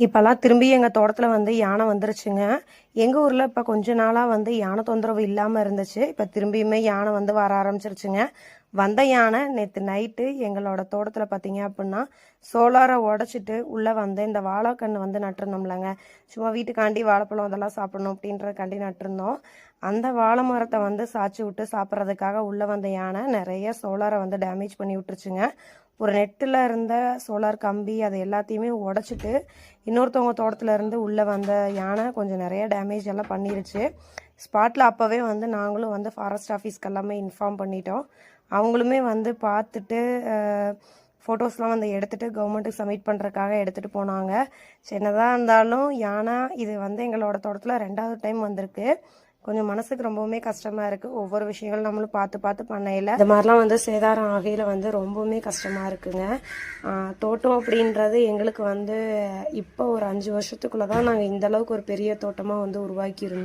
இப்போல்லாம் திரும்பி எங்கள் தோட்டத்தில் வந்து யானை வந்துருச்சுங்க. எங்கள் ஊரில் இப்போ கொஞ்ச நாளாக வந்து யானை தொந்தரவு இல்லாமல் இருந்துச்சு. இப்போ திரும்பியுமே யானை வந்து வர ஆரம்பிச்சிருச்சுங்க. வந்த யானை நேற்று நைட்டு எங்களோட தோட்டத்தில் பார்த்தீங்க அப்படின்னா சோலாரை உடச்சிட்டு உள்ளே வந்து இந்த வாழைக்கன்று வந்து நட்டிருந்தோம்லங்க. சும்மா வீட்டுக்காண்டி வாழைப்பழம் அதெல்லாம் சாப்பிடணும் அப்படின்றதுக்காண்டி நட்டிருந்தோம். அந்த வாழை மரத்தை வந்து சாய்ச்சி விட்டு சாப்பிட்றதுக்காக உள்ளே வந்த யானை நிறைய சோலாரை வந்து டேமேஜ் பண்ணி விட்டுருச்சுங்க. ஒரு நெட்டில் இருந்த சோலார் கம்பி அதை எல்லாத்தையுமே உடச்சிட்டு இன்னொருத்தவங்க தோட்டத்தில் இருந்து உள்ளே வந்த யானை கொஞ்சம் நிறைய டேமேஜ் எல்லாம் பண்ணிருச்சு. ஸ்பாட்டில் அப்போவே வந்து நாங்களும் வந்து ஃபாரஸ்ட் ஆஃபீஸ்க்கு எல்லாமே இன்ஃபார்ம் பண்ணிட்டோம். அவங்களுமே வந்து பார்த்துட்டு ஃபோட்டோஸ்லாம் வந்து எடுத்துகிட்டு கவர்மெண்ட்டுக்கு சப்மிட் பண்ணுறதுக்காக எடுத்துகிட்டு போனாங்க. சின்னதாக இருந்தாலும் யானை இது வந்து எங்களோட தோட்டத்தில் 2வது டைம் வந்திருக்கு. கொஞ்சம் மனசுக்கு ரொம்பவுமே கஷ்டமாக இருக்குது. ஒவ்வொரு விஷயங்கள் நம்மளும் பார்த்து பார்த்து பண்ணையில் இந்த மாதிரிலாம் வந்து சேதாரம் ஆகையில் வந்து ரொம்பவுமே கஷ்டமாக இருக்குங்க. தோட்டம் அப்படின்றது எங்களுக்கு வந்து இப்போ ஒரு 5 வருஷத்துக்குள்ளே தான் நாங்கள் இந்தளவுக்கு ஒரு பெரிய தோட்டமாக வந்து உருவாக்கியிருந்தோம்.